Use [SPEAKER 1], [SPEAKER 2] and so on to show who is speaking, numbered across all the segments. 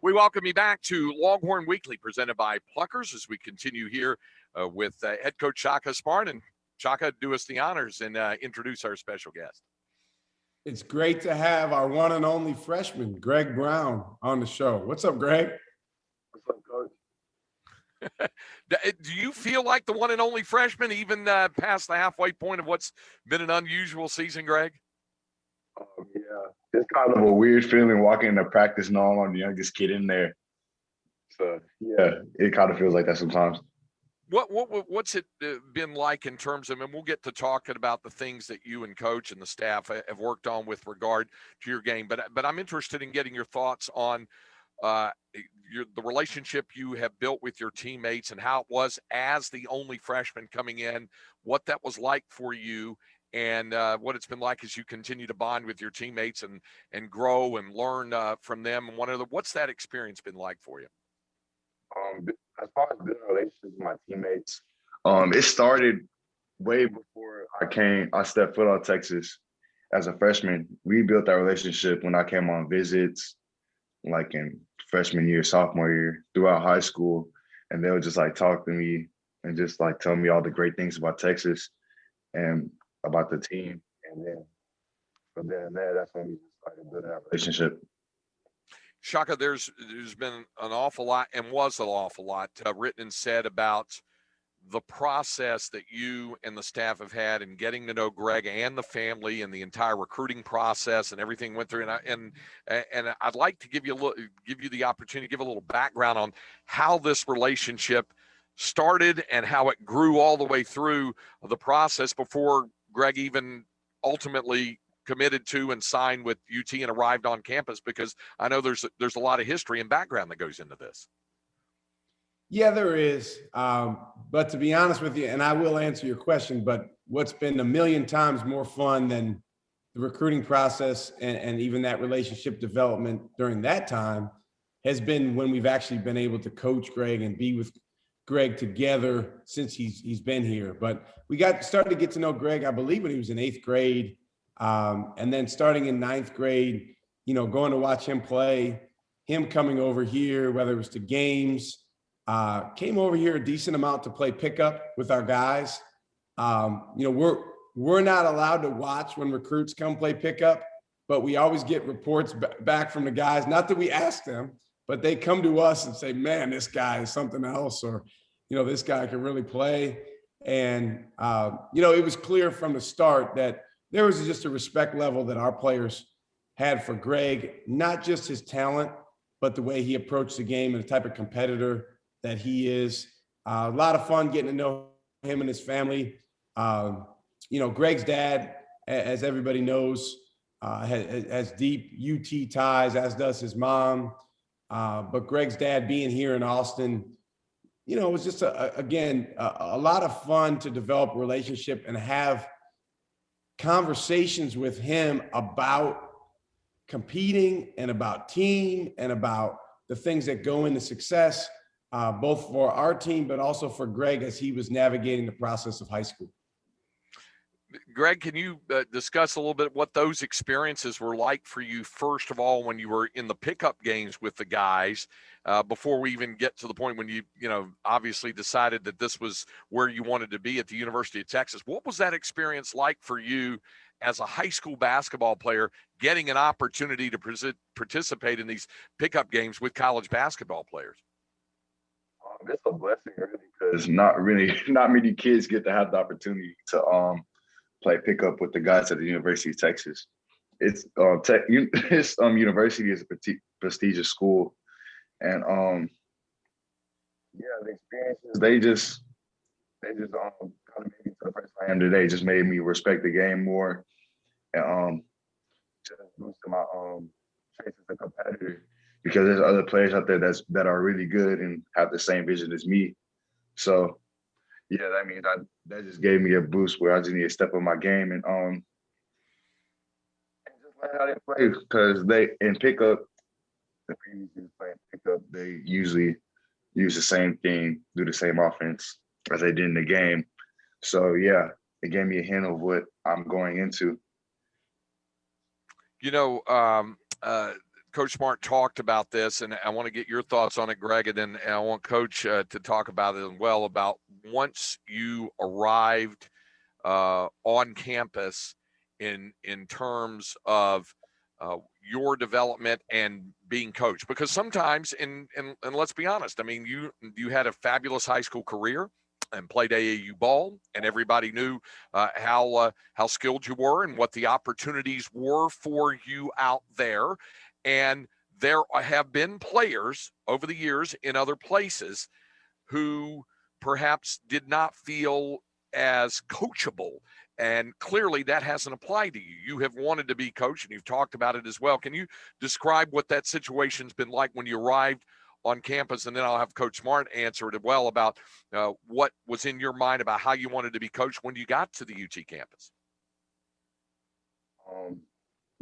[SPEAKER 1] We welcome you back to Longhorn Weekly, presented by Pluckers, as we continue here with head coach Shaka Sparn. And Shaka, do us the honors and introduce our special guest.
[SPEAKER 2] It's great to have our one and only freshman, Greg Brown, on the show. What's up, Greg?
[SPEAKER 3] What's up, Coach?
[SPEAKER 1] Do you feel like the one and only freshman, even past the halfway point of what's been an unusual season, Greg?
[SPEAKER 3] Yeah, it's kind of a weird feeling walking into practice knowing I'm the youngest kid in there. So, yeah, it kind of feels like that sometimes.
[SPEAKER 1] What's it been like in terms of, and we'll get to talking about the things that you and coach and the staff have worked on with regard to your game, but I'm interested in getting your thoughts on the relationship you have built with your teammates and how it was as the only freshman coming in, what that was like for you, and what it's been like as you continue to bond with your teammates and grow and learn from them and one another. What's that experience been like for you?
[SPEAKER 3] As far as building relationships with my teammates, it started way before I stepped foot on Texas as a freshman. We built that relationship when I came on visits, like in freshman year, sophomore year, throughout high school. And they would just like talk to me and just like tell me all the great things about Texas and about the team. And then from there and there, that's when we just started building that relationship.
[SPEAKER 1] Shaka, there's been an awful lot and was an awful lot written and said about the process that you and the staff have had in getting to know Greg and the family and the entire recruiting process and everything went through. And I'd like to give you the opportunity to give a little background on how this relationship started and how it grew all the way through the process before Greg even ultimately committed to and signed with UT and arrived on campus, because I know there's a lot of history and background that goes into this.
[SPEAKER 2] Yeah, there is. But to be honest with you, and I will answer your question, but what's been a million times more fun than the recruiting process and even that relationship development during that time has been when we've actually been able to coach Greg and be with Greg together since he's been here. But we started to get to know Greg, I believe, when he was in 8th grade. And then starting in 9th grade, going to watch him play, him coming over here, whether it was to games, came over here a decent amount to play pickup with our guys. We're not allowed to watch when recruits come play pickup, but we always get reports back from the guys. Not that we ask them, but they come to us and say, man, this guy is something else, or, this guy can really play. And, it was clear from the start that there was just a respect level that our players had for Greg, not just his talent, but the way he approached the game and the type of competitor that he is. A lot of fun getting to know him and his family. Greg's dad, as everybody knows, has deep UT ties, as does his mom. But Greg's dad being here in Austin, it was just, a lot of fun to develop a relationship and have conversations with him about competing and about team and about the things that go into success, both for our team, but also for Greg as he was navigating the process of high school.
[SPEAKER 1] Greg, can you discuss a little bit what those experiences were like for you, first of all, when you were in the pickup games with the guys, before we even get to the point when you obviously decided that this was where you wanted to be at the University of Texas? What was that experience like for you as a high school basketball player, getting an opportunity to participate in these pickup games with college basketball players?
[SPEAKER 3] It's a blessing, really, because not many kids get to have the opportunity to play pickup with the guys at the University of Texas. It's university is a prestigious school, and the experiences they just kind of made me to the person I am today. Just made me respect the game more, and just boosted my traits as a competitor, because there's other players out there that are really good and have the same vision as me. So yeah, that means that just gave me a boost where I just need to step up my game and just learn how they play, because they in pickup, the previous years playing pickup, they usually use the same thing, do the same offense as they did in the game. So yeah, it gave me a hint of what I'm going into.
[SPEAKER 1] Coach Smart talked about this, and I want to get your thoughts on it, Greg, and then I want Coach to talk about it as well, about once you arrived on campus in terms of your development and being coached. Because sometimes, and let's be honest, I mean, you had a fabulous high school career and played AAU ball, and everybody knew how skilled you were and what the opportunities were for you out there. And there have been players over the years in other places who perhaps did not feel as coachable. And clearly that hasn't applied to you. You have wanted to be coached, and you've talked about it as well. Can you describe what that situation's been like when you arrived on campus? And then I'll have Coach Smart answer it as well about what was in your mind about how you wanted to be coached when you got to the UT campus.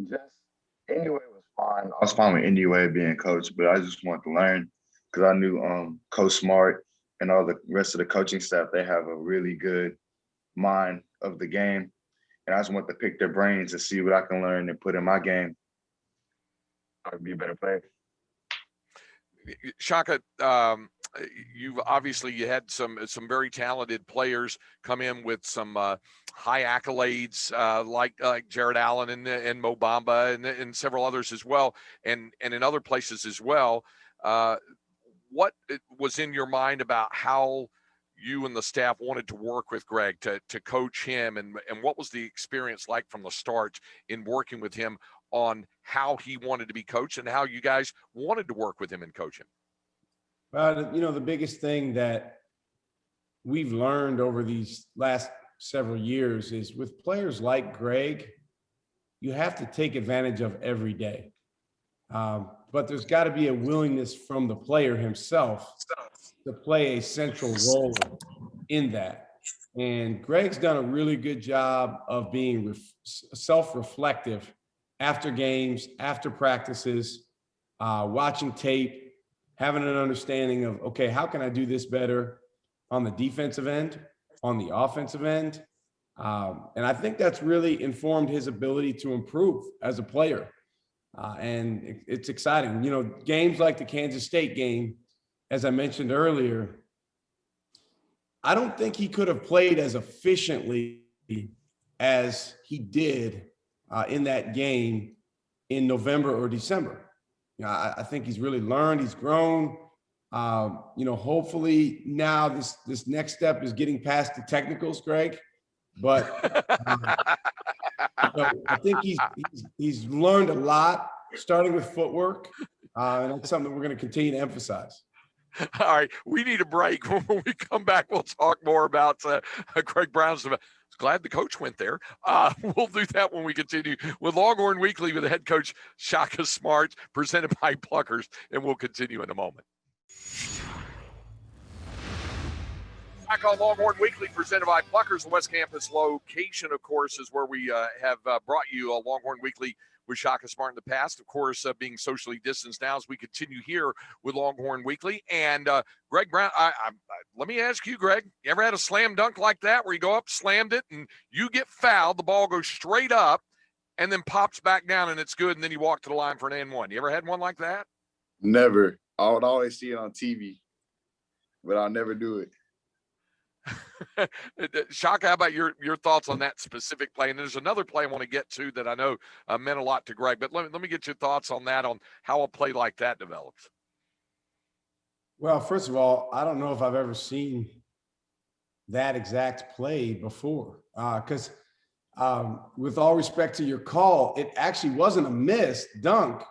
[SPEAKER 3] Just anyway was fine. I was fine with anyway being coached, but I just wanted to learn because I knew Coach Smart and all the rest of the coaching staff, they have a really good mind of the game. And I just want to pick their brains and see what I can learn and put in my game. I'd be a better player.
[SPEAKER 1] Shaka, you've obviously you had some very talented players come in with some high accolades, like Jared Allen and Mo Bamba and several others as well, and in other places as well. What was in your mind about how you and the staff wanted to work with Greg to coach him, and what was the experience like from the start in working with him on how he wanted to be coached and how you guys wanted to work with him and coach him?
[SPEAKER 2] Well, the biggest thing that we've learned over these last several years is with players like Greg, you have to take advantage of every day. But there's got to be a willingness from the player himself to play a central role in that. And Greg's done a really good job of being self-reflective after games, after practices, watching tape, having an understanding of, okay, how can I do this better on the defensive end, on the offensive end? And I think that's really informed his ability to improve as a player. And it's exciting. Games like the Kansas State game, as I mentioned earlier, I don't think he could have played as efficiently as he did in that game in November or December. I think he's really learned, he's grown. Hopefully now this next step is getting past the technicals, Greg. But I think he's learned a lot, starting with footwork, and that's something we're going to continue to emphasize.
[SPEAKER 1] All right, we need a break. When we come back, we'll talk more about Greg Brown's. Glad the coach went there. We'll do that when we continue with Longhorn Weekly with head coach Shaka Smart, presented by Pluckers, and we'll continue in a moment. Back on Longhorn Weekly, presented by Pluckers. The West Campus location, of course, is where we have brought you a Longhorn Weekly with Shaka Smart in the past, of course, being socially distanced now as we continue here with Longhorn Weekly. And Greg Brown, let me ask you, Greg, you ever had a slam dunk like that where you go up, slammed it, and you get fouled, the ball goes straight up and then pops back down and it's good, and then you walk to the line for an and one? You ever had one like that?
[SPEAKER 3] Never. I would always see it on TV, but I'll never do it.
[SPEAKER 1] Shaka, how about your thoughts on that specific play? And there's another play I want to get to that I know meant a lot to Greg, but let me get your thoughts on that, on how a play like that develops.
[SPEAKER 2] Well, first of all, I don't know if I've ever seen that exact play before, because with all respect to your call, it actually wasn't a missed dunk.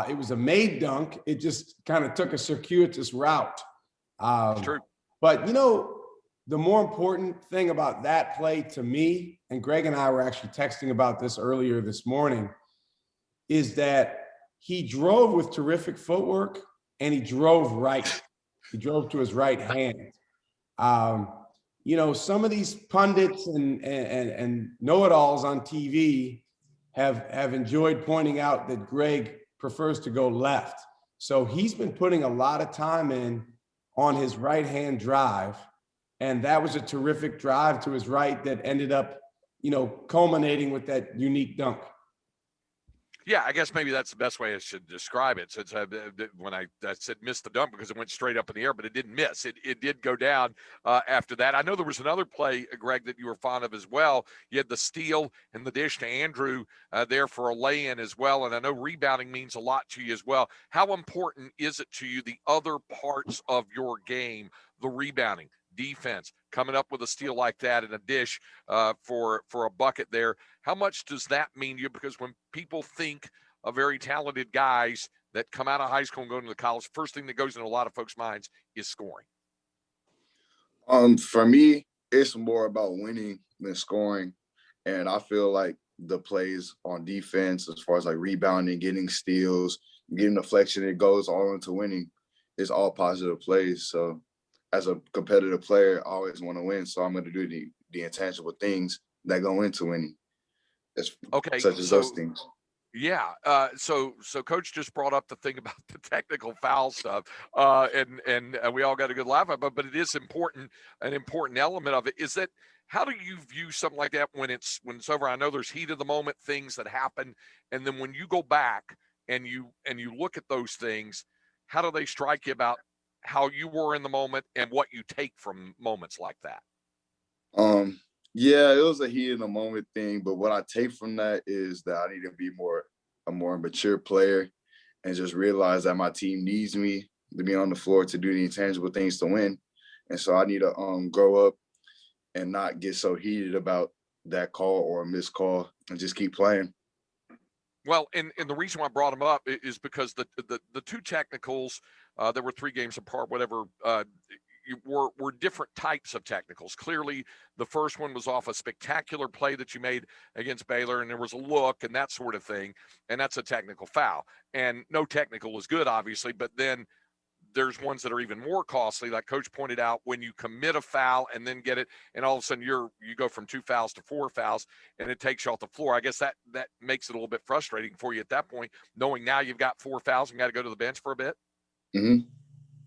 [SPEAKER 2] It was a made dunk. It just kind of took a circuitous route.
[SPEAKER 1] It's true.
[SPEAKER 2] But, the more important thing about that play to me, and Greg and I were actually texting about this earlier this morning, is that he drove with terrific footwork and he drove right. He drove to his right hand. Some of these pundits and know-it-alls on TV have enjoyed pointing out that Greg prefers to go left. So he's been putting a lot of time in on his right-hand drive. And that was a terrific drive to his right that ended up, culminating with that unique dunk.
[SPEAKER 1] Yeah, I guess maybe that's the best way I should describe it. Since when I said missed the dunk because it went straight up in the air, but it didn't miss. It did go down after that. I know there was another play, Greg, that you were fond of as well. You had the steal and the dish to Andrew there for a lay-in as well. And I know rebounding means a lot to you as well. How important is it to you, the other parts of your game, the rebounding, defense, coming up with a steal like that and a dish for a bucket there? How much does that mean to you? Because when people think of very talented guys that come out of high school and go into college, first thing that goes into a lot of folks' minds is scoring.
[SPEAKER 3] For me, it's more about winning than scoring. And I feel like the plays on defense, as far as like rebounding, getting steals, getting deflection, it goes all into winning. It's all positive plays. So as a competitive player, I always want to win. So I'm going to do the intangible things that go into winning.
[SPEAKER 1] Okay,
[SPEAKER 3] Such as those things.
[SPEAKER 1] Yeah. So Coach just brought up the thing about the technical foul stuff, and we all got a good laugh at it. But it is important. An important element of it is that how do you view something like that when it's over? I know there's heat of the moment things that happen, and then when you go back and you look at those things, how do they strike you about how you were in the moment and what you take from moments like that?
[SPEAKER 3] Yeah, it was a heat in the moment thing, but what I take from that is that I need to be a more mature player and just realize that my team needs me to be on the floor to do the intangible things to win. And so I need to grow up and not get so heated about that call or a missed call and just keep playing.
[SPEAKER 1] Well, and the reason why I brought them up is because the two technicals, there were 3 games apart, whatever, were different types of technicals. Clearly, the first one was off a spectacular play that you made against Baylor, and there was a look and that sort of thing, and that's a technical foul. And no technical is good, obviously, but then there's ones that are even more costly, like Coach pointed out, when you commit a foul and then get it, and all of a sudden you go from 2 fouls to 4 fouls, and it takes you off the floor. I guess that makes it a little bit frustrating for you at that point, knowing now you've got 4 fouls and got to go to the bench for a bit.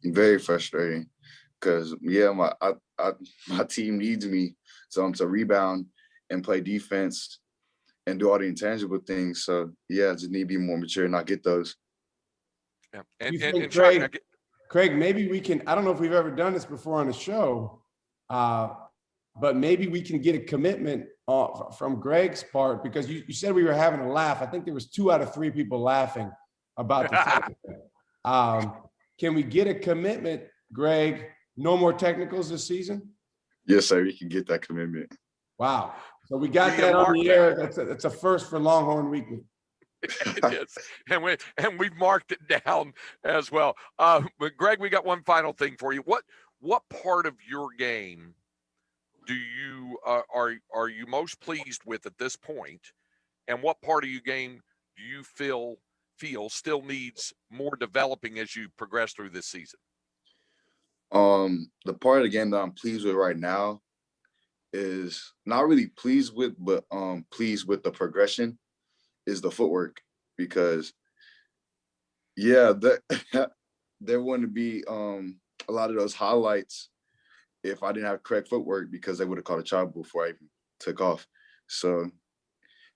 [SPEAKER 3] Very frustrating because my team needs me to rebound and play defense and do all the intangible things. So yeah, I just need to be more mature and not get those.
[SPEAKER 1] Yeah.
[SPEAKER 2] And Craig, maybe we can, I don't know if we've ever done this before on the show, but maybe we can get a commitment from Greg's part, because you said we were having a laugh. I think there was 2 out of 3 people laughing about the can we get a commitment, Greg, no more technicals this season?
[SPEAKER 3] Yes, sir, we can get that commitment.
[SPEAKER 2] Wow. So we got that on the air. That's a first for Longhorn Weekly.
[SPEAKER 1] It is. And we've marked it down as well. But Greg, we got one final thing for you. What part of your game do you are you most pleased with at this point, and what part of your game do you feel still needs more developing as you progress through this season?
[SPEAKER 3] The part of the game that I'm pleased with right now is not really pleased with, but pleased with the progression is the footwork, because there wouldn't be a lot of those highlights if I didn't have correct footwork, because they would have called a travel before I even took off. So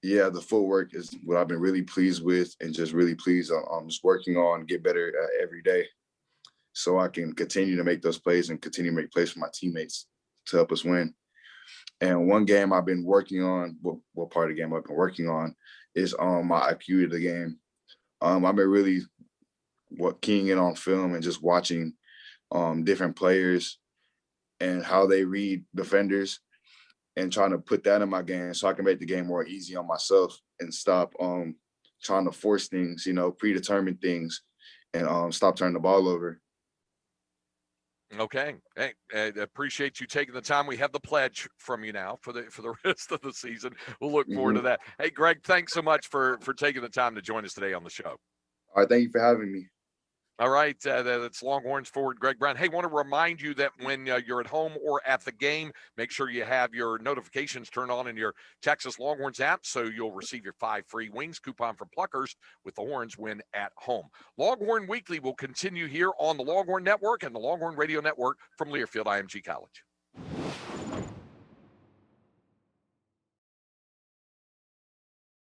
[SPEAKER 3] yeah, the footwork is what I've been really pleased with, and just really pleased on just working on, get better every day, so I can continue to make those plays and continue to make plays for my teammates to help us win. And one game I've been working on, what part of the game I've been working on is my IQ of the game. I've been really keying in on film and just watching different players and how they read defenders, and trying to put that in my game so I can make the game more easy on myself and stop trying to force things, predetermined things, and stop turning the ball over.
[SPEAKER 1] Okay. Hey, I appreciate you taking the time. We have the pledge from you now for the rest of the season. We'll look forward to that. Hey, Greg, thanks so much for taking the time to join us today on the show.
[SPEAKER 3] All right. Thank you for having me.
[SPEAKER 1] All right, that's Longhorns forward Greg Brown. Hey, want to remind you that when you're at home or at the game, make sure you have your notifications turned on in your Texas Longhorns app, so you'll receive your 5 free wings coupon for Pluckers with the Horns when at home. Longhorn Weekly will continue here on the Longhorn Network and the Longhorn Radio Network from Learfield IMG College.